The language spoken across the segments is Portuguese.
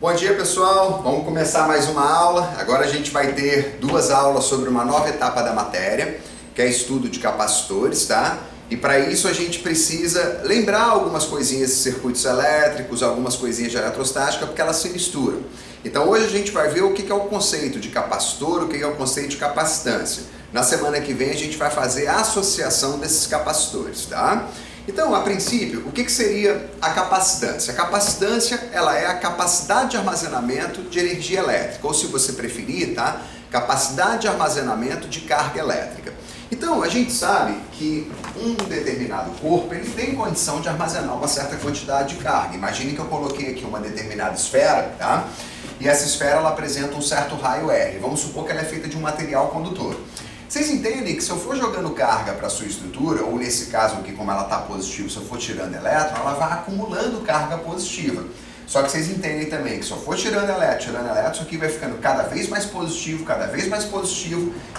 Bom dia, pessoal, vamos começar mais uma aula. Agora a gente vai ter duas aulas sobre uma nova etapa da matéria, que é estudo de capacitores, tá? E para isso a gente precisa lembrar algumas coisinhas de circuitos elétricos, algumas coisinhas de eletrostática, porque elas se misturam. Então hoje a gente vai ver o que é o conceito de capacitor, o que é o conceito de capacitância. Na semana que vem a gente vai fazer a associação desses capacitores, tá? Então, a princípio, o que seria a capacitância? A capacitância, ela é a capacidade de armazenamento de energia elétrica, ou se você preferir, tá? Capacidade de armazenamento de carga elétrica. Então, a gente sabe que um determinado corpo, ele tem condição de armazenar uma certa quantidade de carga. Imagine que eu coloquei aqui uma determinada esfera, tá? E essa esfera, ela apresenta um certo raio R. Vamos supor que ela é feita de um material condutor. Vocês entendem que se eu for jogando carga para a sua estrutura, ou nesse caso aqui, como ela está positiva, se eu for tirando elétron, ela vai acumulando carga positiva. Só que vocês entendem também que se eu for tirando elétron, isso aqui vai ficando cada vez mais positivo,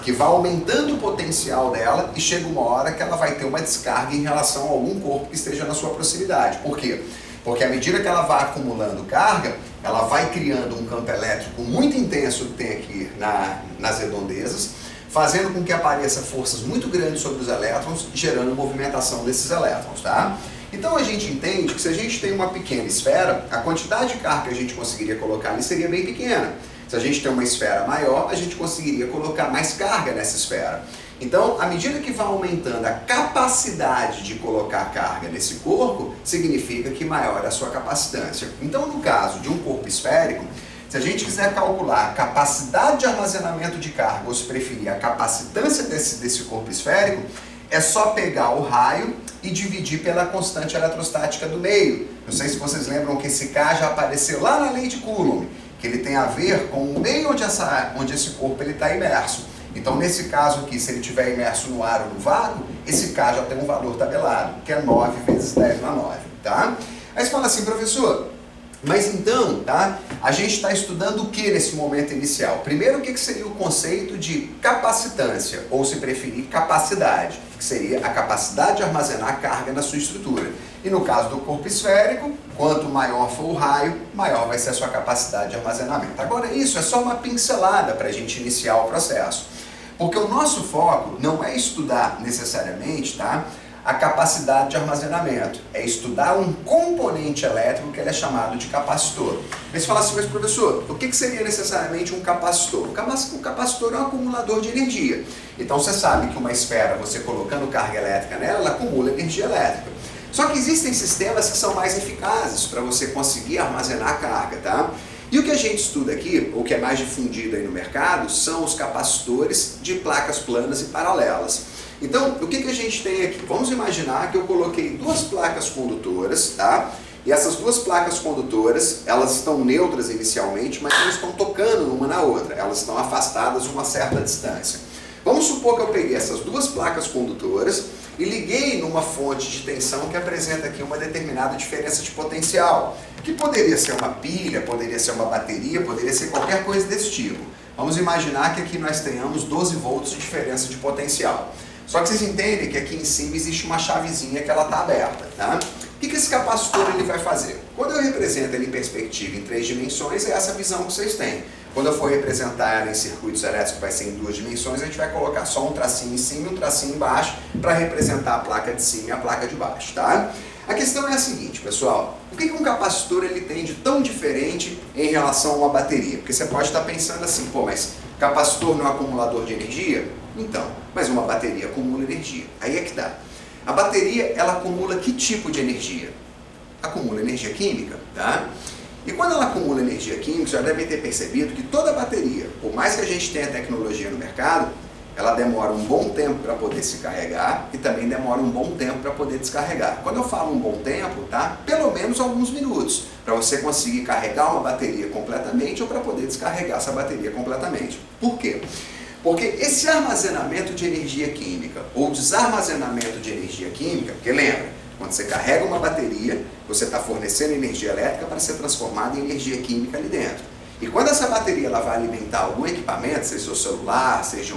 que vai aumentando o potencial dela e chega uma hora que ela vai ter uma descarga em relação a algum corpo que esteja na sua proximidade. Por quê? Porque à medida que ela vai acumulando carga, ela vai criando um campo elétrico muito intenso que tem aqui nas redondezas, fazendo com que apareça forças muito grandes sobre os elétrons, gerando movimentação desses elétrons, tá? Então a gente entende que se a gente tem uma pequena esfera, a quantidade de carga que a gente conseguiria colocar ali seria bem pequena. Se a gente tem uma esfera maior, a gente conseguiria colocar mais carga nessa esfera. Então, à medida que vai aumentando a capacidade de colocar carga nesse corpo, significa que maior é a sua capacitância. Então, no caso de um corpo esférico, se a gente quiser calcular a capacidade de armazenamento de carga, ou se preferir a capacitância desse corpo esférico, é só pegar o raio e dividir pela constante eletrostática do meio. Não sei se vocês lembram que esse K já apareceu lá na lei de Coulomb, que ele tem a ver com o meio onde esse corpo está imerso. Então, nesse caso aqui, se ele estiver imerso no ar ou no vácuo, esse K já tem um valor tabelado, que é 9 vezes 10 na 9, tá? Aí você fala assim, professor, mas então, tá? A gente está estudando o que nesse momento inicial? Primeiro, o que seria o conceito de capacitância, ou se preferir, capacidade, que seria a capacidade de armazenar carga na sua estrutura. E no caso do corpo esférico, quanto maior for o raio, maior vai ser a sua capacidade de armazenamento. Agora, isso é só uma pincelada para a gente iniciar o processo. Porque o nosso foco não é estudar necessariamente, tá? A capacidade de armazenamento, é estudar um componente elétrico que ele é chamado de capacitor. Aí você fala assim, mas professor, o que seria necessariamente um capacitor? O capacitor é um acumulador de energia. Então você sabe que uma esfera, você colocando carga elétrica nela, ela acumula energia elétrica. Só que existem sistemas que são mais eficazes para você conseguir armazenar carga, tá? E o que a gente estuda aqui, ou que é mais difundido aí no mercado, são os capacitores de placas planas e paralelas. Então, o que a gente tem aqui? Vamos imaginar que eu coloquei duas placas condutoras, tá? E essas duas placas condutoras, elas estão neutras inicialmente, mas não estão tocando uma na outra. Elas estão afastadas uma certa distância. Vamos supor que eu peguei essas duas placas condutoras e liguei numa fonte de tensão que apresenta aqui uma determinada diferença de potencial, que poderia ser uma pilha, poderia ser uma bateria, poderia ser qualquer coisa desse tipo. Vamos imaginar que aqui nós tenhamos 12 volts de diferença de potencial. Só que vocês entendem que aqui em cima existe uma chavezinha que ela está aberta, tá? O que esse capacitor ele vai fazer? Quando eu represento ele em perspectiva em 3 dimensões, é essa visão que vocês têm. Quando eu for representar ela em circuitos elétricos, que vai ser em 2 dimensões, a gente vai colocar só um tracinho em cima e um tracinho embaixo para representar a placa de cima e a placa de baixo, tá? A questão é a seguinte, pessoal, o que um capacitor ele tem de tão diferente em relação a uma bateria? Porque você pode estar pensando assim, pô, mas capacitor não é acumulador de energia? Então, mas uma bateria acumula energia. Aí é que dá. A bateria, ela acumula que tipo de energia? Acumula energia química, tá? E quando ela acumula energia química, já devem ter percebido que toda bateria, por mais que a gente tenha tecnologia no mercado, ela demora um bom tempo para poder se carregar e também demora um bom tempo para poder descarregar. Quando eu falo um bom tempo, tá? Pelo menos alguns minutos, para você conseguir carregar uma bateria completamente ou para poder descarregar essa bateria completamente. Por quê? Porque esse armazenamento de energia química ou desarmazenamento de energia química, porque lembra, quando você carrega uma bateria, você está fornecendo energia elétrica para ser transformada em energia química ali dentro. E quando essa bateria ela vai alimentar algum equipamento, seja o celular, seja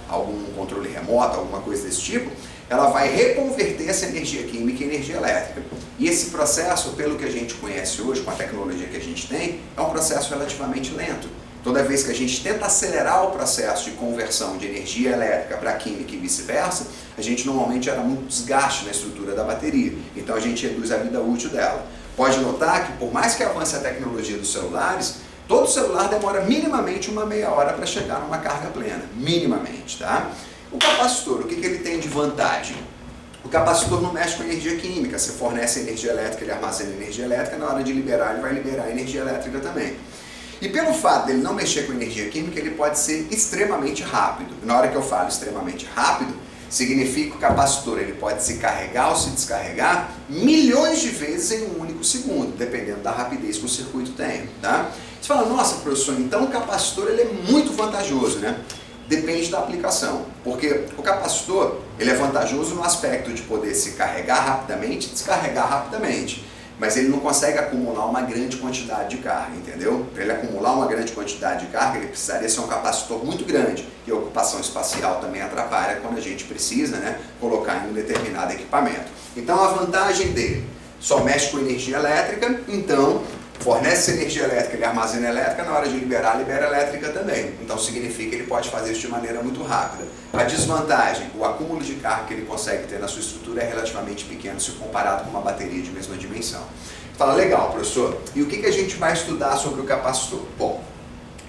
algum controle remoto, alguma coisa desse tipo, ela vai reconverter essa energia química em energia elétrica. E esse processo, pelo que a gente conhece hoje, com a tecnologia que a gente tem, é um processo relativamente lento. Toda vez que a gente tenta acelerar o processo de conversão de energia elétrica para química e vice-versa, a gente normalmente gera muito desgaste na estrutura da bateria. Então a gente reduz a vida útil dela. Pode notar que por mais que avance a tecnologia dos celulares, todo celular demora minimamente uma meia hora para chegar numa carga plena. Minimamente, tá? O capacitor, o que ele tem de vantagem? O capacitor não mexe com energia química. Você fornece energia elétrica, ele armazena energia elétrica, na hora de liberar, ele vai liberar energia elétrica também. E pelo fato dele não mexer com energia química, ele pode ser extremamente rápido. Na hora que eu falo extremamente rápido, significa que o capacitor ele pode se carregar ou se descarregar milhões de vezes em um único segundo, dependendo da rapidez que o circuito tem, tá? Você fala, nossa, professor, então o capacitor ele é muito vantajoso, né? Depende da aplicação, porque o capacitor ele é vantajoso no aspecto de poder se carregar rapidamente e descarregar rapidamente, mas ele não consegue acumular uma grande quantidade de carga, entendeu? Para ele acumular uma grande quantidade de carga, ele precisaria ser um capacitor muito grande, e a ocupação espacial também atrapalha quando a gente precisa, né, colocar em um determinado equipamento. Então a vantagem dele, só mexe com energia elétrica, então fornece energia elétrica, ele armazena elétrica, na hora de liberar, libera elétrica também. Então significa que ele pode fazer isso de maneira muito rápida. A desvantagem, o acúmulo de carga que ele consegue ter na sua estrutura é relativamente pequeno se comparado com uma bateria de mesma dimensão. Fala, legal, professor, e o que a gente vai estudar sobre o capacitor? Bom,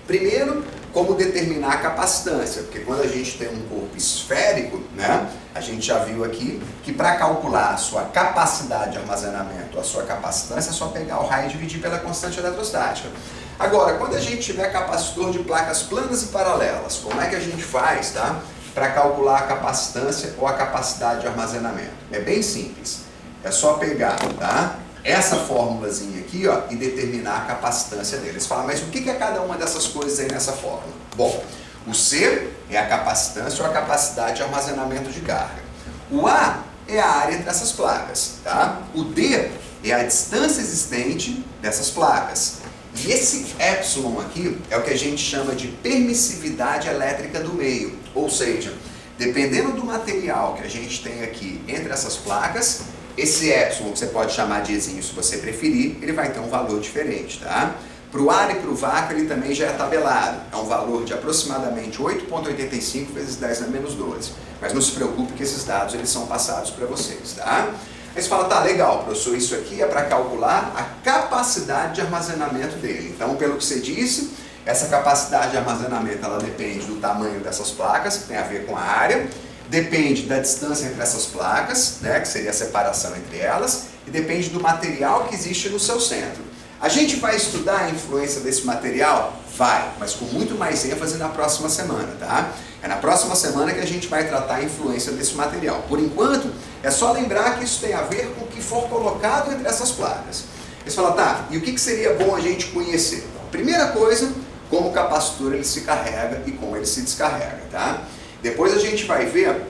primeiro, como determinar a capacitância, porque quando a gente tem um corpo esférico, né, a gente já viu aqui que para calcular a sua capacidade de armazenamento, a sua capacitância, é só pegar o raio e dividir pela constante eletrostática. Agora, quando a gente tiver capacitor de placas planas e paralelas, como é que a gente faz, tá, para calcular a capacitância ou a capacidade de armazenamento? É bem simples, é só pegar, tá, essa formulazinha aqui, ó, e determinar a capacitância deles. Fala, mas o que é cada uma dessas coisas aí nessa fórmula? Bom, o C é a capacitância ou a capacidade de armazenamento de carga. O A é a área entre essas placas, tá? O D é a distância existente dessas placas. E esse epsilon aqui é o que a gente chama de permissividade elétrica do meio. Ou seja, dependendo do material que a gente tem aqui entre essas placas, esse epsilon, que você pode chamar de Ezinho se você preferir, ele vai ter um valor diferente, tá? Para o ar e para o vácuo ele também já é tabelado. É um valor de aproximadamente 8,85 vezes 10 na menos 12. Mas não se preocupe que esses dados eles são passados para vocês, tá? Aí você fala, tá, legal, professor, isso aqui é para calcular a capacidade de armazenamento dele. Então, pelo que você disse, essa capacidade de armazenamento ela depende do tamanho dessas placas, que tem a ver com a área, depende da distância entre essas placas, né, que seria a separação entre elas, e depende do material que existe no seu centro. A gente vai estudar a influência desse material? Vai, mas com muito mais ênfase na próxima semana, tá? É na próxima semana que a gente vai tratar a influência desse material. Por enquanto, é só lembrar que isso tem a ver com o que for colocado entre essas placas. Você fala, tá, e o que seria bom a gente conhecer? Primeira coisa, como o capacitor ele se carrega e como ele se descarrega, tá? Depois a gente vai ver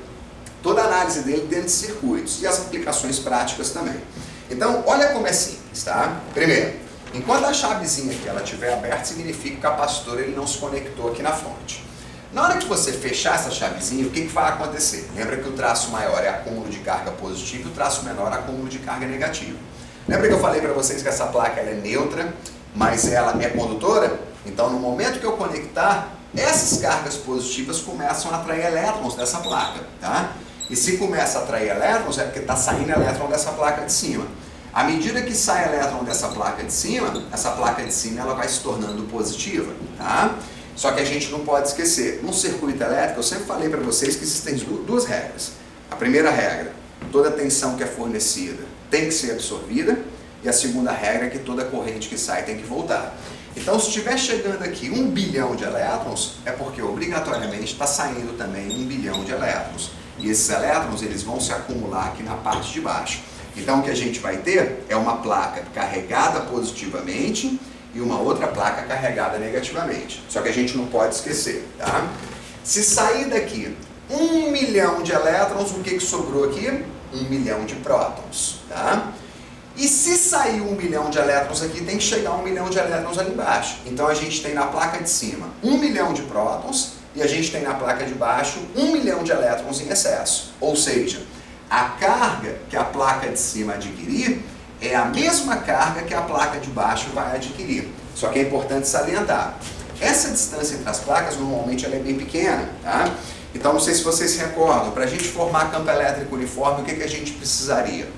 toda a análise dele dentro de circuitos e as aplicações práticas também. Então, olha como é simples, tá? Primeiro, enquanto a chavezinha aqui ela estiver aberta, significa que o capacitor ele não se conectou aqui na fonte. Na hora que você fechar essa chavezinha, o que vai acontecer? Lembra que o traço maior é acúmulo de carga positiva e o traço menor é acúmulo de carga negativa. Lembra que eu falei para vocês que essa placa ela é neutra, mas ela é condutora? Então, no momento que eu conectar, essas cargas positivas começam a atrair elétrons dessa placa, tá? E se começa a atrair elétrons, é porque está saindo elétron dessa placa de cima. À medida que sai elétron dessa placa de cima, essa placa de cima ela vai se tornando positiva, tá? Só que a gente não pode esquecer, num circuito elétrico, eu sempre falei para vocês que existem duas regras. A primeira regra, toda tensão que é fornecida tem que ser absorvida, e a segunda regra é que toda corrente que sai tem que voltar. Então, se estiver chegando aqui 1 bilhão de elétrons, é porque obrigatoriamente está saindo também 1 bilhão de elétrons. E esses elétrons eles vão se acumular aqui na parte de baixo. Então, o que a gente vai ter é uma placa carregada positivamente e uma outra placa carregada negativamente. Só que a gente não pode esquecer, tá? Se sair daqui 1 milhão de elétrons, o que sobrou aqui? 1 milhão de prótons, tá? E se sair 1 milhão de elétrons aqui, tem que chegar 1 milhão de elétrons ali embaixo. Então a gente tem na placa de cima 1 milhão de prótons e a gente tem na placa de baixo 1 milhão de elétrons em excesso. Ou seja, a carga que a placa de cima adquirir, é a mesma carga que a placa de baixo vai adquirir. Só que é importante salientar, essa distância entre as placas normalmente ela é bem pequena, tá? Então não sei se vocês se recordam, para a gente formar campo elétrico uniforme, o que a gente precisaria?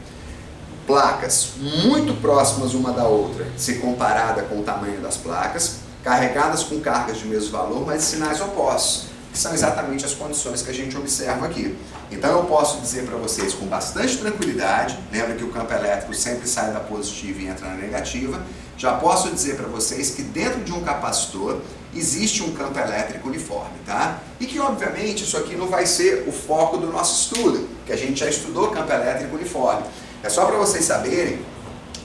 Placas muito próximas uma da outra, se comparada com o tamanho das placas, carregadas com cargas de mesmo valor, mas de sinais opostos, que são exatamente as condições que a gente observa aqui. Então eu posso dizer para vocês com bastante tranquilidade, lembra que o campo elétrico sempre sai da positiva e entra na negativa, já posso dizer para vocês que dentro de um capacitor existe um campo elétrico uniforme, tá? E que obviamente isso aqui não vai ser o foco do nosso estudo, que a gente já estudou campo elétrico uniforme. É só para vocês saberem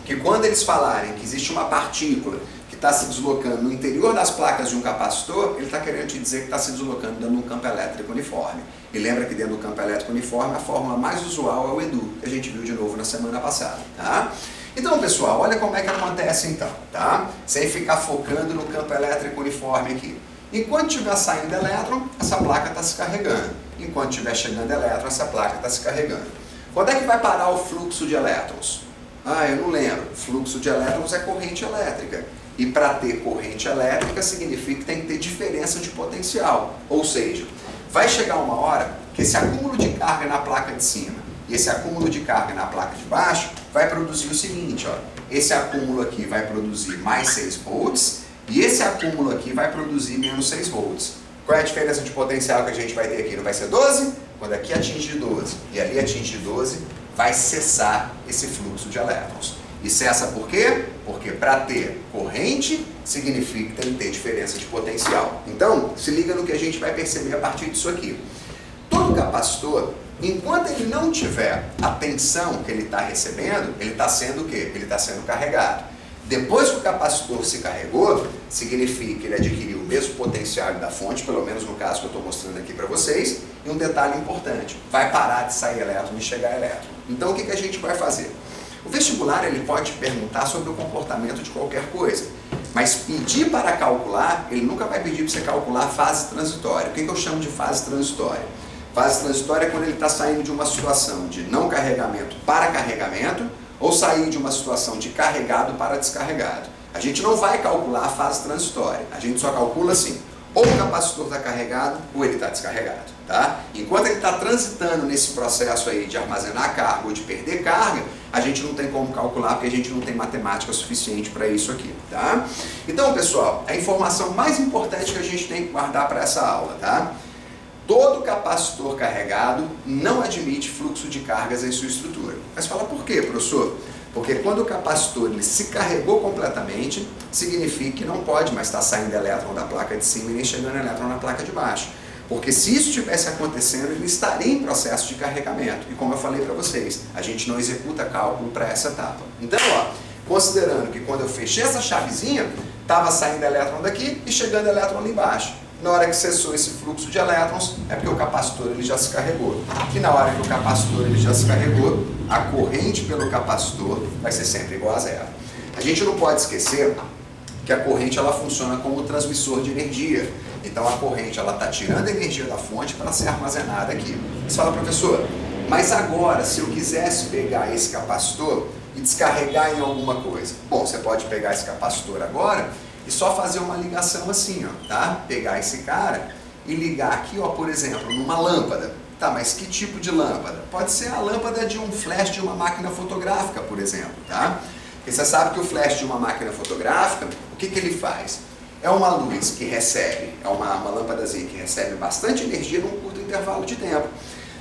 que quando eles falarem que existe uma partícula que está se deslocando no interior das placas de um capacitor, ele está querendo te dizer que está se deslocando dentro de um campo elétrico uniforme. E lembra que dentro do campo elétrico uniforme a fórmula mais usual é o EDU, que a gente viu de novo na semana passada, tá? Então, pessoal, olha como é que acontece então, tá? Sem ficar focando no campo elétrico uniforme aqui. Enquanto estiver saindo elétron, essa placa está se carregando. Enquanto estiver chegando elétron, essa placa está se carregando. Quando é que vai parar o fluxo de elétrons? Ah, eu não lembro. Fluxo de elétrons é corrente elétrica. E para ter corrente elétrica significa que tem que ter diferença de potencial. Ou seja, vai chegar uma hora que esse acúmulo de carga na placa de cima e esse acúmulo de carga na placa de baixo vai produzir o seguinte, ó. Esse acúmulo aqui vai produzir mais 6 volts e esse acúmulo aqui vai produzir menos 6 volts. Qual é a diferença de potencial que a gente vai ter aqui? Não vai ser 12? Quando aqui atingir 12 e ali atingir 12, vai cessar esse fluxo de elétrons. E cessa por quê? Porque para ter corrente, significa que tem que ter diferença de potencial. Então, se liga no que a gente vai perceber a partir disso aqui. Todo capacitor, enquanto ele não tiver a tensão que ele está recebendo, ele está sendo o quê? Ele está sendo carregado. Depois que o capacitor se carregou, significa que ele adquiriu o mesmo potencial da fonte, pelo menos no caso que eu estou mostrando aqui para vocês, e um detalhe importante, vai parar de sair elétron e chegar elétron. Então o que a gente vai fazer? O vestibular ele pode perguntar sobre o comportamento de qualquer coisa, mas pedir para calcular, ele nunca vai pedir para você calcular a fase transitória. O que eu chamo de fase transitória? Fase transitória é quando ele está saindo de uma situação de não carregamento para carregamento, ou sair de uma situação de carregado para descarregado. A gente não vai calcular a fase transitória, a gente só calcula assim, ou o capacitor está carregado ou ele está descarregado, tá? Enquanto ele está transitando nesse processo aí de armazenar carga ou de perder carga, a gente não tem como calcular porque a gente não tem matemática suficiente para isso aqui, tá? Então, pessoal, a informação mais importante que a gente tem que guardar para essa aula, tá? Todo capacitor carregado não admite fluxo de cargas em sua estrutura. Mas fala por quê, professor? Porque quando o capacitor ele se carregou completamente, significa que não pode mais estar saindo elétron da placa de cima e nem chegando elétron na placa de baixo. Porque se isso estivesse acontecendo, ele estaria em processo de carregamento. E como eu falei para vocês, a gente não executa cálculo para essa etapa. Então, ó, considerando que quando eu fechei essa chavezinha, estava saindo elétron daqui e chegando elétron ali embaixo. Na hora que cessou esse fluxo de elétrons, é porque o capacitor ele já se carregou. E na hora que o capacitor ele já se carregou, a corrente pelo capacitor vai ser sempre igual a zero. A gente não pode esquecer que a corrente ela funciona como transmissor de energia. Então a corrente ela está tirando a energia da fonte para ser armazenada aqui. Você fala, professor, mas agora se eu quisesse pegar esse capacitor e descarregar em alguma coisa? Bom, você pode pegar esse capacitor agora e só fazer uma ligação assim, ó, tá? Pegar esse cara e ligar aqui, ó, por exemplo, numa lâmpada. Tá, mas que tipo de lâmpada? Pode ser a lâmpada de um flash de uma máquina fotográfica, por exemplo, tá? Porque você sabe que o flash de uma máquina fotográfica, o que ele faz? É uma luz que recebe, é uma lâmpadazinha que recebe bastante energia num curto intervalo de tempo.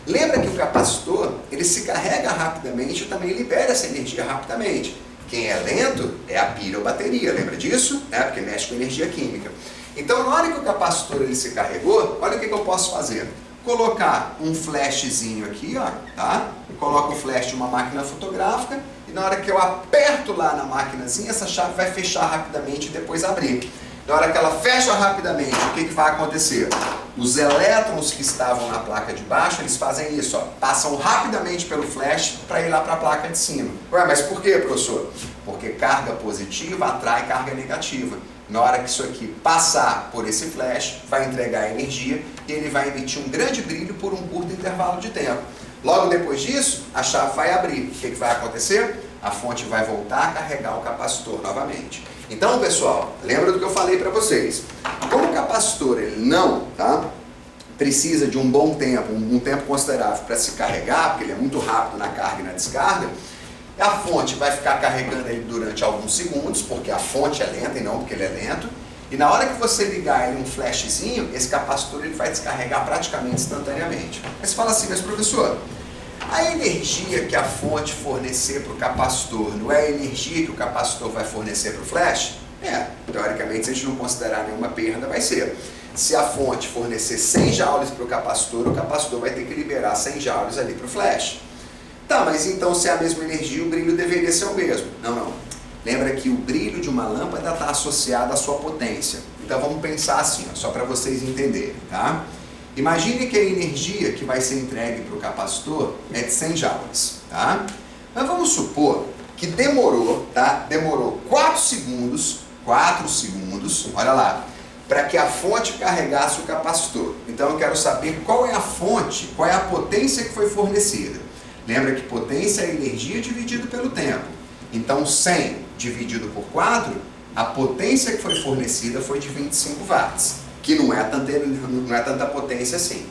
Lembra que o capacitor, ele se carrega rapidamente e também libera essa energia rapidamente. Quem é lento é a pilha ou bateria, lembra disso? Porque mexe com energia química. Então, na hora que o capacitor ele se carregou, olha o que eu posso fazer. Colocar um flashzinho aqui, ó, tá? Eu coloco o flash de uma máquina fotográfica e na hora que eu aperto lá na maquinazinha, essa chave vai fechar rapidamente e depois abrir. Na hora que ela fecha rapidamente, o que vai acontecer? Os elétrons que estavam na placa de baixo, eles fazem isso, ó, passam rapidamente pelo flash para ir lá para a placa de cima. Ué, mas por quê, professor? Porque carga positiva atrai carga negativa. Na hora que isso aqui passar por esse flash, vai entregar energia e ele vai emitir um grande brilho por um curto intervalo de tempo. Logo depois disso, a chave vai abrir. O que vai acontecer? a fonte vai voltar a carregar o capacitor novamente. Então, pessoal, lembra do que eu falei para vocês. Como o capacitor ele não precisa de um bom tempo, um tempo considerável para se carregar, porque ele é muito rápido na carga e na descarga, a fonte vai ficar carregando ele durante alguns segundos, porque a fonte é lenta e não porque ele é lento. E na hora que você ligar ele um flashzinho, esse capacitor ele vai descarregar praticamente instantaneamente. Aí você fala assim, mas professor, a energia que a fonte fornecer para o capacitor não é a energia que o capacitor vai fornecer para o flash? Teoricamente, se a gente não considerar nenhuma perda, vai ser. Se a fonte fornecer 100 joules para o capacitor vai ter que liberar 100 joules ali para o flash. Tá, mas então se é a mesma energia, o brilho deveria ser o mesmo. Não. Lembra que o brilho de uma lâmpada está associado à sua potência. Então vamos pensar assim, só para vocês entenderem, tá? Imagine que a energia que vai ser entregue para o capacitor é de 100 joules, tá? Mas vamos supor que demorou 4 segundos, olha lá, para que a fonte carregasse o capacitor. Então eu quero saber qual é a fonte, qual é a potência que foi fornecida. Lembra que potência é energia dividido pelo tempo. Então 100 dividido por 4, a potência que foi fornecida foi de 25 watts, que não é tanta potência assim.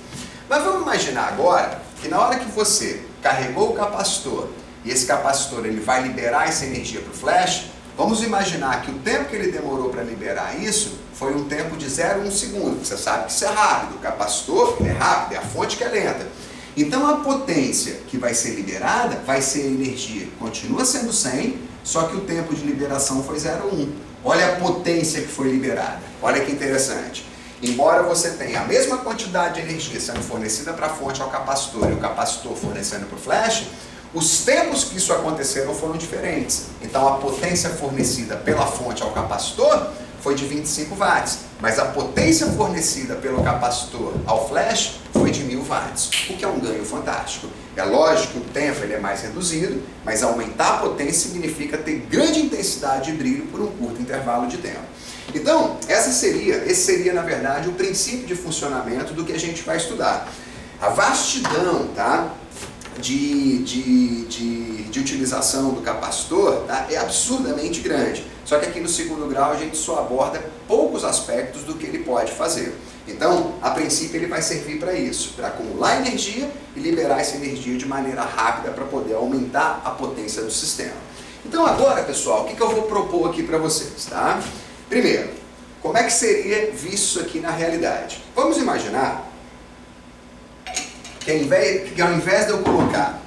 Mas vamos imaginar agora que na hora que você carregou o capacitor e esse capacitor ele vai liberar essa energia para o flash, vamos imaginar que o tempo que ele demorou para liberar isso foi um tempo de 0,1 segundo. Você sabe que isso é rápido, o capacitor é rápido, é a fonte que é lenta. Então a potência que vai ser liberada vai ser a energia, continua sendo 100, só que o tempo de liberação foi 0,1. Olha a potência que foi liberada, olha que interessante. Embora você tenha a mesma quantidade de energia sendo fornecida para a fonte ao capacitor e o capacitor fornecendo para o flash, os tempos que isso aconteceram foram diferentes. Então a potência fornecida pela fonte ao capacitor foi de 25 watts, mas a potência fornecida pelo capacitor ao flash foi de 1000 watts, o que é um ganho fantástico. É lógico que o tempo ele é mais reduzido, mas aumentar a potência significa ter grande intensidade de brilho por um curto intervalo de tempo. Então, esse seria na verdade o princípio de funcionamento do que a gente vai estudar. A vastidão, tá? De utilização do capacitor, tá? É absurdamente grande. Só que aqui no segundo grau a gente só aborda poucos aspectos do que ele pode fazer. Então, a princípio ele vai servir para isso, para acumular energia e liberar essa energia de maneira rápida para poder aumentar a potência do sistema. Então agora, pessoal, o que eu vou propor aqui para vocês, tá? Primeiro, como é que seria visto isso aqui na realidade? Vamos imaginar que ao invés de eu colocar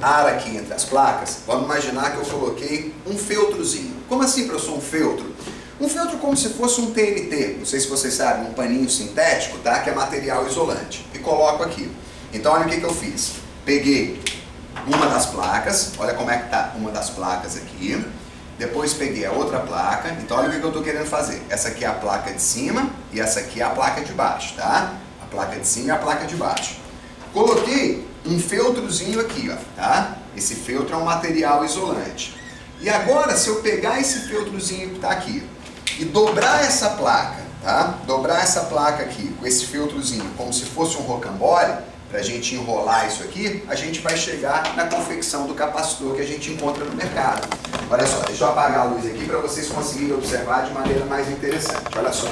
ar aqui entre as placas, vamos imaginar que eu coloquei um feltrozinho. Como assim, professor, um feltro? Um feltro como se fosse um TNT, não sei se vocês sabem, um paninho sintético, tá? Que é material isolante. E coloco aqui. Então olha o que eu fiz. Peguei uma das placas, olha como é que tá uma das placas aqui. Depois peguei a outra placa, então olha o que eu estou querendo fazer. Essa aqui é a placa de cima e essa aqui é a placa de baixo, tá? A placa de cima e a placa de baixo. Coloquei um feltrozinho aqui, ó, tá? Esse feltro é um material isolante. E agora, se eu pegar esse feltrozinho que está aqui e dobrar essa placa, tá? Dobrar essa placa aqui com esse feltrozinho como se fosse um rocambole, para a gente enrolar isso aqui, a gente vai chegar na confecção do capacitor que a gente encontra no mercado. Olha só, deixa eu apagar a luz aqui para vocês conseguirem observar de maneira mais interessante. Olha só.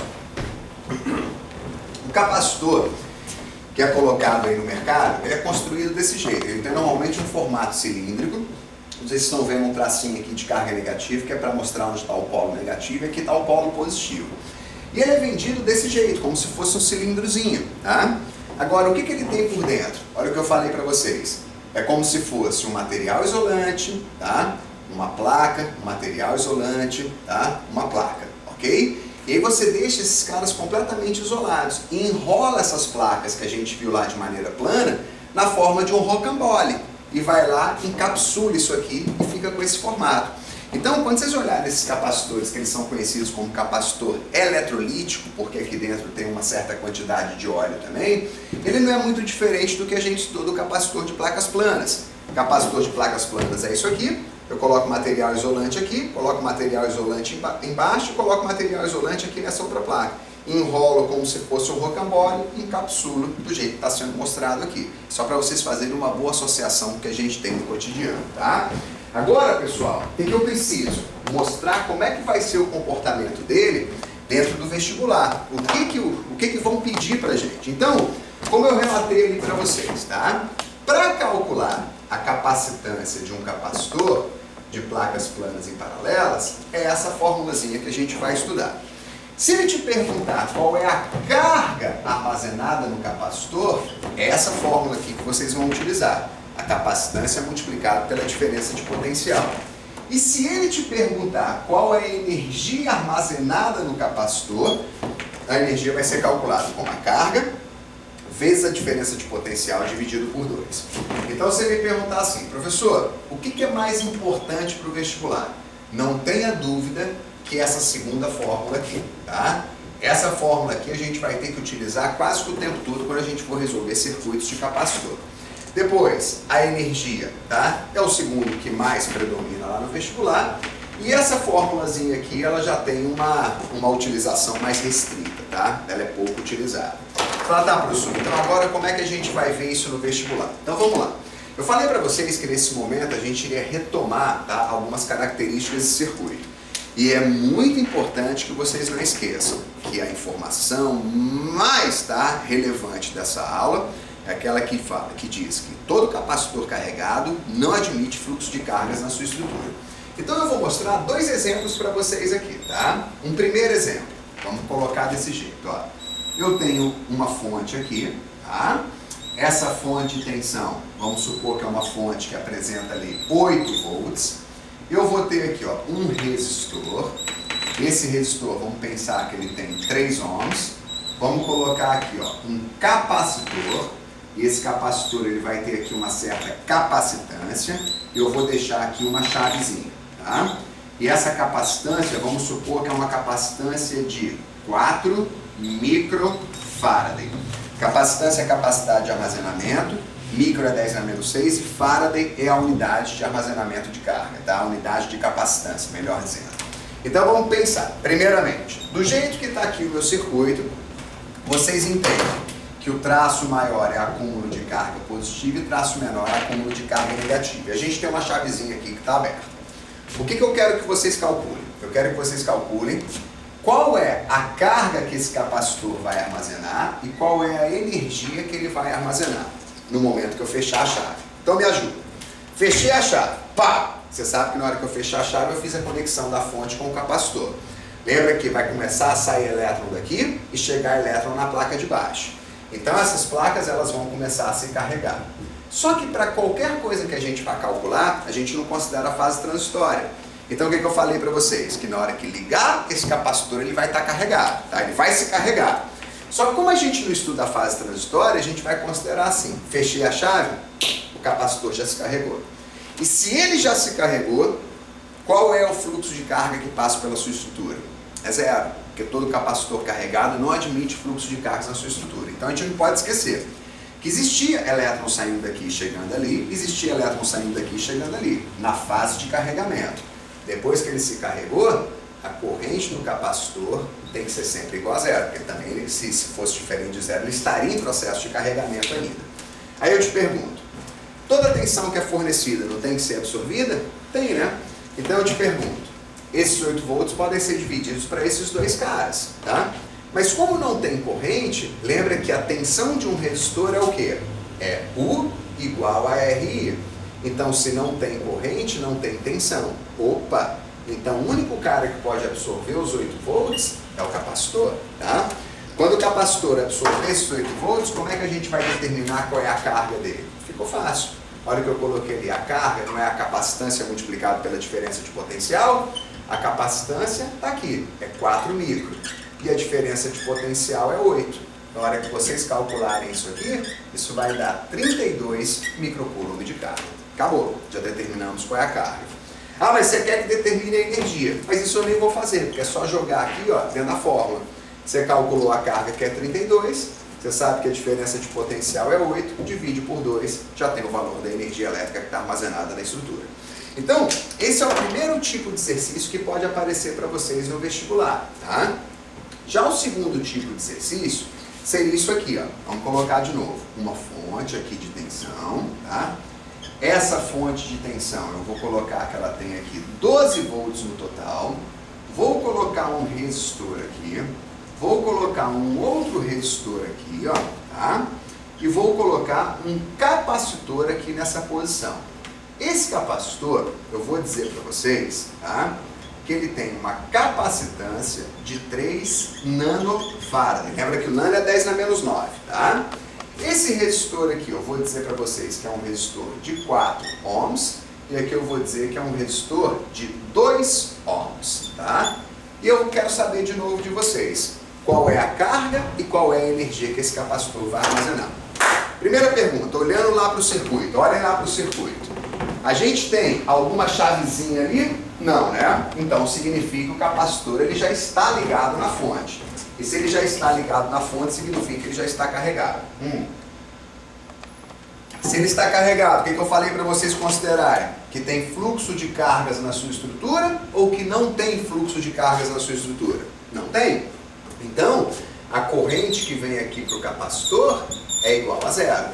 O capacitor que é colocado aí no mercado, ele é construído desse jeito. Ele tem normalmente um formato cilíndrico. Vocês estão vendo um tracinho aqui de carga negativa, que é para mostrar onde está o polo negativo e aqui está o polo positivo. E ele é vendido desse jeito, como se fosse um cilindrozinho, tá? Agora, o que ele tem por dentro? Olha o que eu falei para vocês. É como se fosse um material isolante, tá? Uma placa, um material isolante, tá? Uma placa, ok? E aí você deixa esses caras completamente isolados e enrola essas placas que a gente viu lá de maneira plana na forma de um rocambole. E vai lá, encapsula isso aqui e fica com esse formato. Então, quando vocês olharem esses capacitores, que eles são conhecidos como capacitor eletrolítico, porque aqui dentro tem uma certa quantidade de óleo também, ele não é muito diferente do que a gente estudou do capacitor de placas planas. O capacitor de placas planas é isso aqui, eu coloco material isolante aqui, coloco material isolante embaixo e coloco material isolante aqui nessa outra placa. Enrolo como se fosse um rocambole e encapsulo do jeito que está sendo mostrado aqui. Só para vocês fazerem uma boa associação que a gente tem no cotidiano, tá? Agora, pessoal, o que eu preciso? Mostrar como é que vai ser o comportamento dele dentro do vestibular. O que vão pedir pra gente? Então, como eu relatei ali para vocês, tá? Para calcular a capacitância de um capacitor de placas planas e paralelas, é essa formulazinha que a gente vai estudar. Se ele te perguntar qual é a carga armazenada no capacitor, é essa fórmula aqui que vocês vão utilizar. A capacitância multiplicada pela diferença de potencial. E se ele te perguntar qual é a energia armazenada no capacitor, a energia vai ser calculada com a carga vezes a diferença de potencial dividido por 2. Então, se ele perguntar assim, professor, o que é mais importante para o vestibular? Não tenha dúvida que essa segunda fórmula aqui, tá? Essa fórmula aqui a gente vai ter que utilizar quase que o tempo todo quando a gente for resolver circuitos de capacitor. Depois, a energia, tá? É o segundo que mais predomina lá no vestibular. E essa formulazinha aqui, ela já tem uma utilização mais restrita, tá? Ela é pouco utilizada. Fala, tá, professor, então agora como é que a gente vai ver isso no vestibular? Então vamos lá. Eu falei para vocês que nesse momento a gente iria retomar, tá, algumas características de circuito. E é muito importante que vocês não esqueçam que a informação mais, tá, relevante dessa aula é aquela que fala, que diz que todo capacitor carregado não admite fluxo de cargas na sua estrutura. Então eu vou mostrar 2 exemplos para vocês aqui, tá? Um primeiro exemplo, vamos colocar desse jeito, ó. Eu tenho uma fonte aqui, tá? Essa fonte de tensão, vamos supor que é uma fonte que apresenta ali 8 volts. Eu vou ter aqui, ó, um resistor. Esse resistor, vamos pensar que ele tem 3 ohms. Vamos colocar aqui, ó, um capacitor. E esse capacitor ele vai ter aqui uma certa capacitância. Eu vou deixar aqui uma chavezinha, tá? E essa capacitância, vamos supor que é uma capacitância de 4 microfarad. Capacitância é a capacidade de armazenamento, micro é 10 na menos 6 e Faraday é a unidade de armazenamento de carga, tá? A unidade de capacitância, melhor dizendo. Então vamos pensar, primeiramente, do jeito que está aqui o meu circuito, vocês entendem que o traço maior é acúmulo de carga positiva e o traço menor é acúmulo de carga negativa. E a gente tem uma chavezinha aqui que está aberta. O que eu quero que vocês calculem? Eu quero que vocês calculem qual é a carga que esse capacitor vai armazenar e qual é a energia que ele vai armazenar no momento que eu fechar a chave. Então me ajuda. Fechei a chave. Pá! Você sabe que na hora que eu fechar a chave eu fiz a conexão da fonte com o capacitor. Lembra que vai começar a sair elétron daqui e chegar elétron na placa de baixo. Então essas placas elas vão começar a se carregar. Só que para qualquer coisa que a gente vai calcular, a gente não considera a fase transitória. Então o que eu falei para vocês? Que na hora que ligar esse capacitor ele vai estar carregado, tá? Ele vai se carregar. Só que como a gente não estuda a fase transitória, a gente vai considerar assim, fechei a chave, o capacitor já se carregou. E se ele já se carregou, qual é o fluxo de carga que passa pela sua estrutura? É 0, porque todo capacitor carregado não admite fluxo de cargas na sua estrutura. Então a gente não pode esquecer que existia elétron saindo daqui e chegando ali, existia elétron saindo daqui e chegando ali, na fase de carregamento. Depois que ele se carregou, a corrente no capacitor tem que ser sempre igual a 0, porque também, se fosse diferente de 0, ele estaria em processo de carregamento ainda. Aí eu te pergunto, toda a tensão que é fornecida não tem que ser absorvida? Tem, né? Então eu te pergunto, esses 8 volts podem ser divididos para esses 2 caras, tá? Mas como não tem corrente, lembra que a tensão de um resistor é o quê? É U igual a RI. Então, se não tem corrente, não tem tensão. Opa! Então, o único cara que pode absorver os 8 volts é o capacitor, tá? Quando o capacitor absorver esses 8 volts, como é que a gente vai determinar qual é a carga dele? Ficou fácil. Olha que eu coloquei ali, a carga não é a capacitância multiplicada pela diferença de potencial? A capacitância está aqui, é 4 micro. E a diferença de potencial é 8. Na hora que vocês calcularem isso aqui, isso vai dar 32 microcoulomb de carga. Acabou, já determinamos qual é a carga. Ah, mas você quer que determine a energia. Mas isso eu nem vou fazer, porque é só jogar aqui, ó, dentro da fórmula. Você calculou a carga que é 32, você sabe que a diferença de potencial é 8, divide por 2, já tem o valor da energia elétrica que está armazenada na estrutura. Então, esse é o primeiro tipo de exercício que pode aparecer para vocês no vestibular, tá? Já o segundo tipo de exercício seria isso aqui, ó. Vamos colocar de novo. Uma fonte aqui de tensão, tá? essa fonte de tensão, eu vou colocar que ela tem aqui 12 volts no total, vou colocar um resistor aqui, vou colocar um outro resistor aqui, ó, tá? E vou colocar um capacitor aqui nessa posição. Esse capacitor, eu vou dizer para vocês, tá? Que ele tem uma capacitância de 3 nanofarad. Lembra que o nano é 10 na menos 9, tá? Esse resistor aqui, eu vou dizer para vocês que é um resistor de 4 ohms, e aqui eu vou dizer que é um resistor de 2 ohms, tá? E eu quero saber de novo de vocês, qual é a carga e qual é a energia que esse capacitor vai armazenar. Primeira pergunta, olhando lá para o circuito, olhem lá para o circuito. A gente tem alguma chavezinha ali? Não, né? Então significa que o capacitor ele já está ligado na fonte. E se ele já está ligado na fonte, significa que ele já está carregado. Se ele está carregado, o que eu falei para vocês considerarem? Que tem fluxo de cargas na sua estrutura ou que não tem fluxo de cargas na sua estrutura? Não tem. Então, a corrente que vem aqui para o capacitor é igual a zero.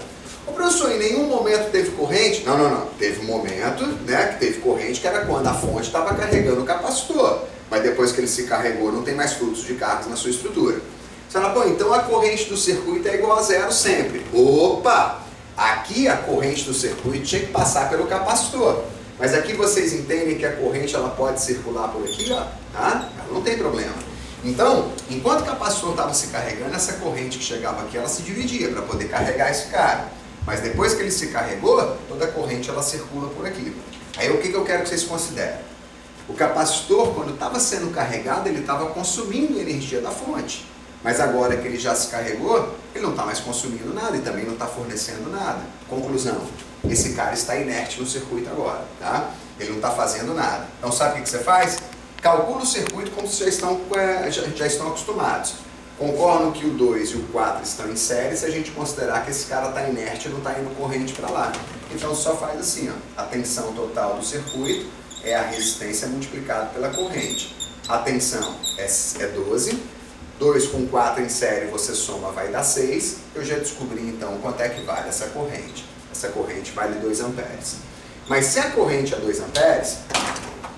O professor, em nenhum momento teve corrente? Não. Teve um momento, né, que teve corrente, que era quando a fonte estava carregando o capacitor. Mas depois que ele se carregou, não tem mais fluxo de cargas na sua estrutura. Você fala, pô, então a corrente do circuito é igual a zero sempre. Opa! Aqui a corrente do circuito tinha que passar pelo capacitor. Mas aqui vocês entendem que a corrente ela pode circular por aqui, ó, tá? Ela não tem problema. Então, enquanto o capacitor estava se carregando, essa corrente que chegava aqui, ela se dividia para poder carregar esse cara. Mas depois que ele se carregou, toda a corrente ela circula por aqui. Aí o que eu quero que vocês considerem? O capacitor, quando estava sendo carregado, ele estava consumindo energia da fonte. Mas agora que ele já se carregou, ele não está mais consumindo nada e também não está fornecendo nada. Conclusão, esse cara está inerte no circuito agora, tá? Ele não está fazendo nada. Então sabe o que você faz? Calcula o circuito como vocês já estão acostumados. Concordam que o 2 e o 4 estão em série se a gente considerar que esse cara está inerte e não está indo corrente para lá. Então só faz assim, ó, a tensão total do circuito é a resistência multiplicada pela corrente. A tensão é 12, 2 com 4 em série você soma, vai dar 6. Eu já descobri então quanto é que vale essa corrente. Essa corrente vale 2 amperes. Mas se a corrente é 2 amperes,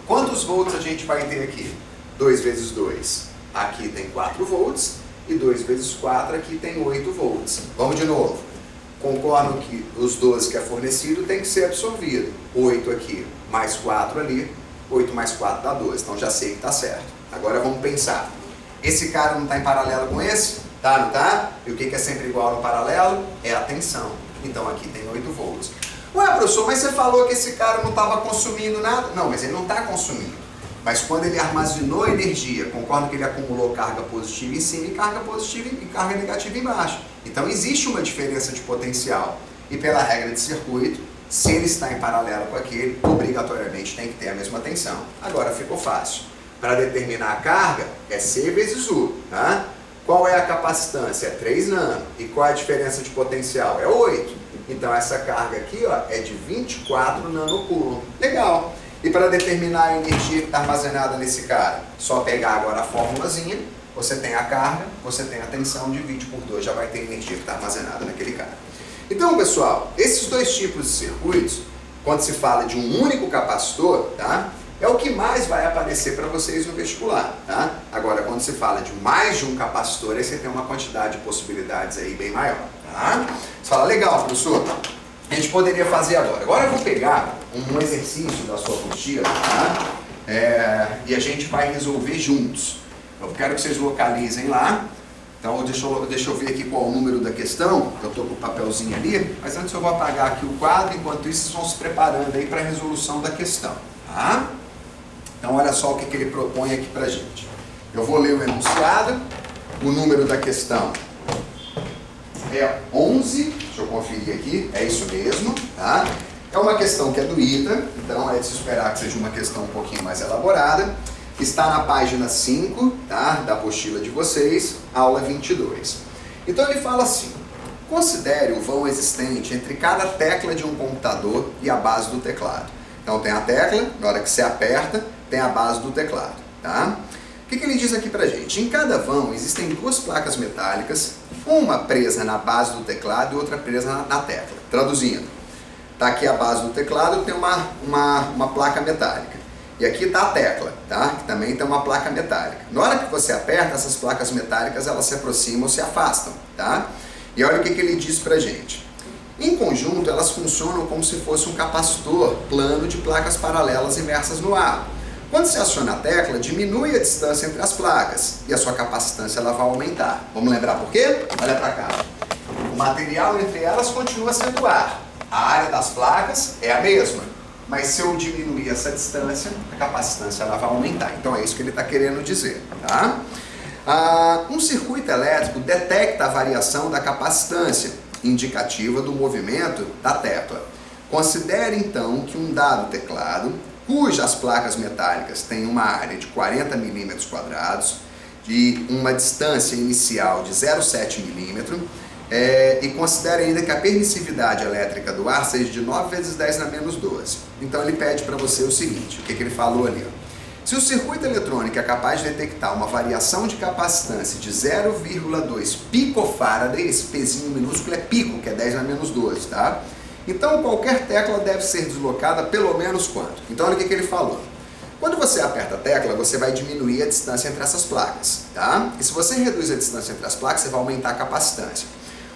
quantos volts a gente vai ter aqui? 2 vezes 2, aqui tem 4 volts, e 2 vezes 4 aqui tem 8 volts. Vamos de novo. Concordam que os 12 que é fornecido tem que ser absorvido. 8 aqui, mais 4 ali, 8 mais 4 dá 12. Então já sei que está certo. Agora vamos pensar. Esse cara não está em paralelo com esse? Tá, não tá? E o que é sempre igual no paralelo? É a tensão. Então aqui tem 8 volts. Ué, professor, mas você falou que esse cara não estava consumindo nada? Não, mas ele não está consumindo. Mas quando ele armazenou energia, concordo que ele acumulou carga positiva em cima e carga positiva e carga negativa embaixo. Então existe uma diferença de potencial. E pela regra de circuito, se ele está em paralelo com aquele, obrigatoriamente tem que ter a mesma tensão. Agora ficou fácil. Para determinar a carga, é C vezes U. Tá? Qual é a capacitância? É 3 nano. E qual é a diferença de potencial? É 8. Então essa carga aqui, ó, é de 24 nanocoulomb. Legal. E para determinar a energia que está armazenada nesse cara, só pegar agora a formulazinha, você tem a carga, você tem a tensão, divide por 2, já vai ter energia que está armazenada naquele cara. Então, pessoal, esses dois tipos de circuitos, quando se fala de um único capacitor, tá, é o que mais vai aparecer para vocês no vestibular. Tá? Agora, quando se fala de mais de um capacitor, aí você tem uma quantidade de possibilidades aí bem maior. Tá? Você fala, legal, professor, a gente poderia fazer agora. Agora eu vou pegar um exercício da sua apostila, tá? E a gente vai resolver juntos. Eu quero que vocês localizem lá. Então deixa eu ver aqui qual é o número da questão. Eu estou com o papelzinho ali, mas antes eu vou apagar aqui o quadro. Enquanto isso, vocês vão se preparando aí para a resolução da questão. Tá? Então olha só o que ele propõe aqui para a gente. Eu vou ler o enunciado. O número da questão é 11. Deixa eu conferir aqui. É isso mesmo. Tá? É uma questão que é do ITA, então é de se esperar que seja uma questão um pouquinho mais elaborada. Está na página 5, tá, da apostila de vocês, aula 22. Então ele fala assim: considere o vão existente entre cada tecla de um computador e a base do teclado. Então tem a tecla, na hora que você aperta, tem a base do teclado. Tá? O que ele diz aqui pra gente? Em cada vão existem duas placas metálicas, uma presa na base do teclado e outra presa na tecla. Traduzindo, Está aqui a base do teclado, tem uma placa metálica. E aqui está a tecla, tá? Que também tem uma placa metálica. Na hora que você aperta, essas placas metálicas elas se aproximam ou se afastam, tá? E olha o que ele diz pra gente. Em conjunto, elas funcionam como se fosse um capacitor plano de placas paralelas imersas no ar. Quando você aciona a tecla, diminui a distância entre as placas e a sua capacitância ela vai aumentar. Vamos lembrar por quê? Olha para cá. O material entre elas continua sendo ar. A área das placas é a mesma, mas se eu diminuir essa distância, a capacitância ela vai aumentar. Então é isso que ele está querendo dizer, tá? Um circuito elétrico detecta a variação da capacitância, indicativa do movimento da tecla. Considere então que um dado teclado, cujas placas metálicas têm uma área de 40 milímetros quadrados, de uma distância inicial de 0,7 milímetro, e considere ainda que a permissividade elétrica do ar seja de 9 vezes 10 na menos 12. Então ele pede para você o seguinte, o que ele falou ali, ó. Se o circuito eletrônico é capaz de detectar uma variação de capacitância de 0,2 picofaraday, esse pezinho minúsculo é pico, que é 10 na menos 12, tá? Então qualquer tecla deve ser deslocada pelo menos quanto? Então olha o que ele falou. Quando você aperta a tecla, você vai diminuir a distância entre essas placas, tá? E se você reduz a distância entre as placas, você vai aumentar a capacitância.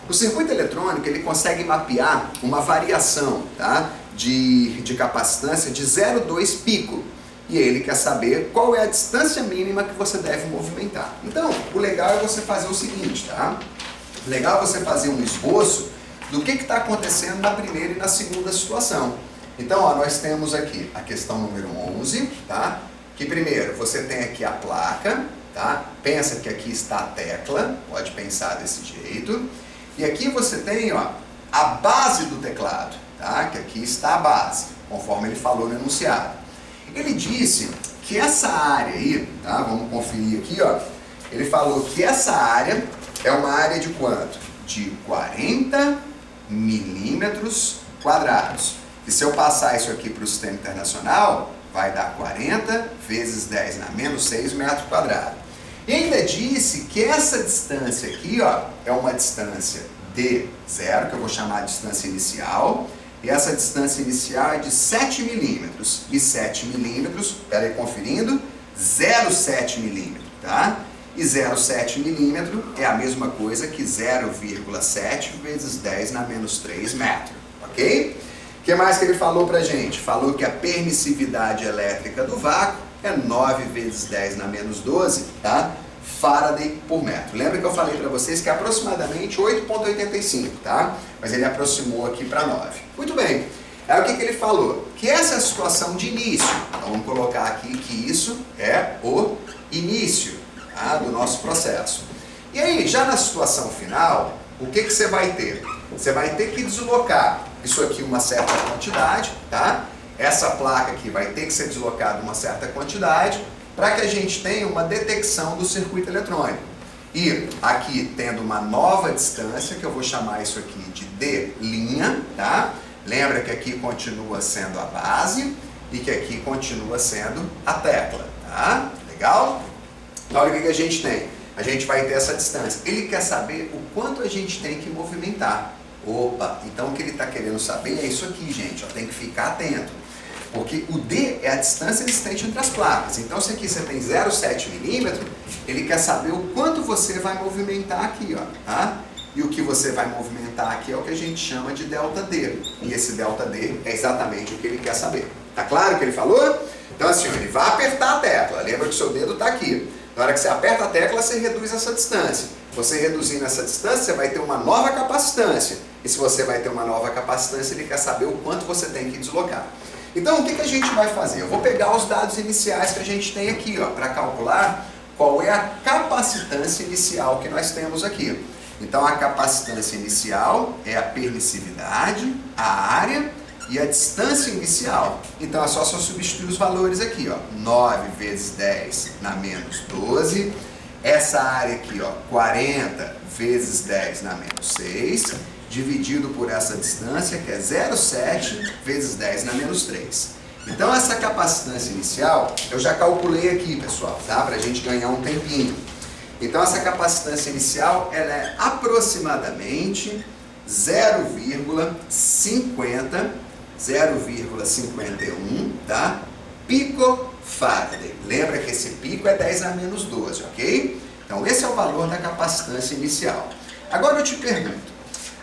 O circuito eletrônico ele consegue mapear uma variação, tá? de capacitância de 0,2 pico. E ele quer saber qual é a distância mínima que você deve movimentar. Então, o legal é você fazer o seguinte, tá? O legal é você fazer um esboço do que está acontecendo na primeira e na segunda situação. Então, ó, nós temos aqui a questão número 11, tá? Que primeiro, você tem aqui a placa, tá? Pensa que aqui está a tecla, pode pensar desse jeito. E aqui você tem, ó, a base do teclado, tá? Que aqui está a base, conforme ele falou no enunciado. Ele disse que essa área aí, tá? Vamos conferir aqui, ó. Ele falou que essa área é uma área de quanto? De 40 milímetros quadrados. E se eu passar isso aqui para o sistema internacional, vai dar 40 vezes 10 na menos 6 metros quadrados. E ainda disse que essa distância aqui, ó, é uma distância de zero, que eu vou chamar de distância inicial. E essa distância inicial é de 7 milímetros. E 7 milímetros, peraí, conferindo, 0,7 milímetro, tá? E 0,7 milímetro é a mesma coisa que 0,7 vezes 10 na menos 3 metros, ok? O que mais que ele falou pra gente? Falou que a permissividade elétrica do vácuo é 9 vezes 10 na menos 12, tá? Faraday por metro. Lembra que eu falei para vocês que é aproximadamente 8,85, tá? Mas ele aproximou aqui para 9. Muito bem. Aí o que ele falou? Que essa é a situação de início. Então vamos colocar aqui que isso é o início, tá? Do nosso processo. E aí, já na situação final, o que você vai ter? Você vai ter que deslocar isso aqui uma certa quantidade, tá? Essa placa aqui vai ter que ser deslocada uma certa quantidade, para que a gente tenha uma detecção do circuito eletrônico. E aqui tendo uma nova distância, que eu vou chamar isso aqui de D', tá? Lembra que aqui continua sendo a base e que aqui continua sendo a tecla, tá? Legal? Então olha o que a gente tem. A gente vai ter essa distância. Ele quer saber o quanto a gente tem que movimentar. Opa, então o que ele está querendo saber é isso aqui, gente, ó, tem que ficar atento. Porque o D é a distância existente entre as placas. Então, se aqui você tem 0,7 milímetro, ele quer saber o quanto você vai movimentar aqui, ó, tá? E o que você vai movimentar aqui é o que a gente chama de ΔD. E esse ΔD é exatamente o que ele quer saber. Tá claro o que ele falou? Então, assim, ó, ele vai apertar a tecla. Lembra que o seu dedo está aqui. Na hora que você aperta a tecla, você reduz essa distância. Você reduzindo essa distância, você vai ter uma nova capacitância. E se você vai ter uma nova capacitância, ele quer saber o quanto você tem que deslocar. Então, o que a gente vai fazer? Eu vou pegar os dados iniciais que a gente tem aqui, ó, para calcular qual é a capacitância inicial que nós temos aqui. Então, a capacitância inicial é a permissividade, a área e a distância inicial. Então, é só substituir os valores aqui, ó. 9 vezes 10 na menos 12. Essa área aqui, ó, 40 vezes 10 na menos 6. Dividido por essa distância, que é 0,7 vezes 10 na menos 3. Então, essa capacitância inicial, eu já calculei aqui, pessoal, tá? Para a gente ganhar um tempinho. Então, essa capacitância inicial, ela é aproximadamente 0,50 0,51, tá? Picofarad. Lembra que esse pico é 10 a menos 12, ok? Então esse é o valor da capacitância inicial. Agora eu te pergunto,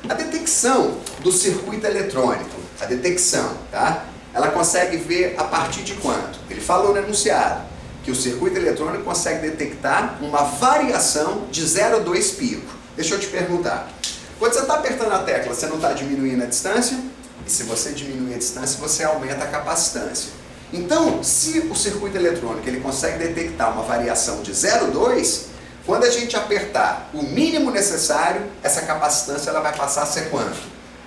a detecção do circuito eletrônico, a detecção, tá? Ela consegue ver a partir de quanto? Ele falou no enunciado que o circuito eletrônico consegue detectar uma variação de 0,2 pico. Deixa eu te perguntar, quando você está apertando a tecla, você não está diminuindo a distância? E se você diminuir a distância, você aumenta a capacitância. Então, se o circuito eletrônico ele consegue detectar uma variação de 0,2, quando a gente apertar o mínimo necessário, essa capacitância ela vai passar a ser quanto?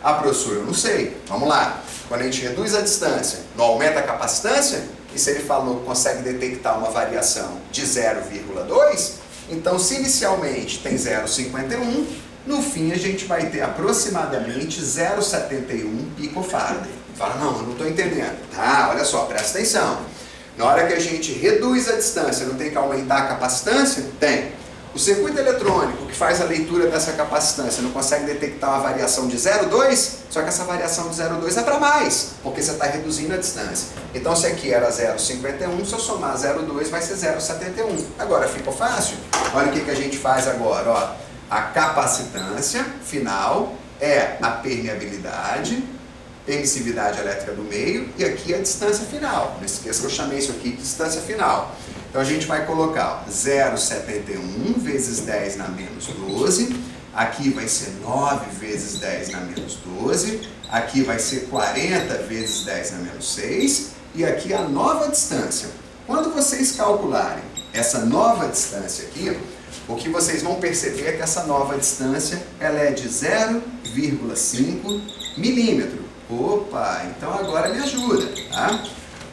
Ah, professor, eu não sei. Vamos lá. Quando a gente reduz a distância, não aumenta a capacitância? E se ele falou que consegue detectar uma variação de 0,2, então se inicialmente tem 0,51, no fim a gente vai ter aproximadamente 0,71 picofarad. Fala, não, eu não estou entendendo. Tá, olha só, presta atenção. Na hora que a gente reduz a distância, não tem que aumentar a capacitância? Tem. O circuito eletrônico que faz a leitura dessa capacitância não consegue detectar uma variação de 0,2, só que essa variação de 0,2 é para mais, porque você está reduzindo a distância. Então se aqui era 0,51, se eu somar 0,2 vai ser 0,71. Agora ficou fácil? Olha o que a gente faz agora. Ó. A capacitância final é a permeabilidade, permissividade elétrica do meio, e aqui a distância final. Não esqueça que eu chamei isso aqui de distância final. Então a gente vai colocar 0,71 vezes 10 na menos 12, aqui vai ser 9 vezes 10 na menos 12, aqui vai ser 40 vezes 10 na menos 6, e aqui a nova distância. Quando vocês calcularem essa nova distância aqui, o que vocês vão perceber é que essa nova distância ela é de 0,5 milímetro. Opa, então agora me ajuda, tá?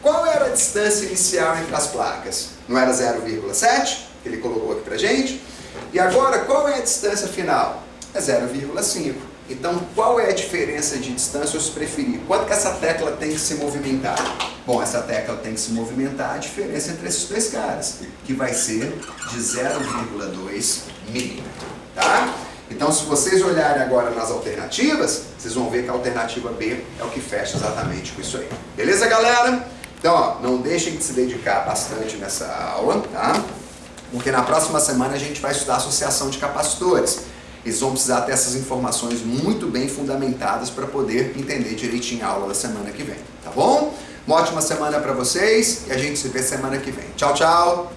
Qual era a distância inicial entre as placas? Não era 0,7, que ele colocou aqui pra gente? E agora, qual é a distância final? É 0,5. Então, qual é a diferença de distância, ou se preferir? Quanto que essa tecla tem que se movimentar? Bom, essa tecla tem que se movimentar, a diferença entre esses dois caras, que vai ser de 0,2 milímetro, tá? Então, se vocês olharem agora nas alternativas, vocês vão ver que a alternativa B é o que fecha exatamente com isso aí. Beleza, galera? Então, ó, não deixem de se dedicar bastante nessa aula, tá? Porque na próxima semana a gente vai estudar associação de capacitores. Eles vão precisar ter essas informações muito bem fundamentadas para poder entender direitinho a aula da semana que vem, tá bom? Uma ótima semana para vocês e a gente se vê semana que vem. Tchau, tchau!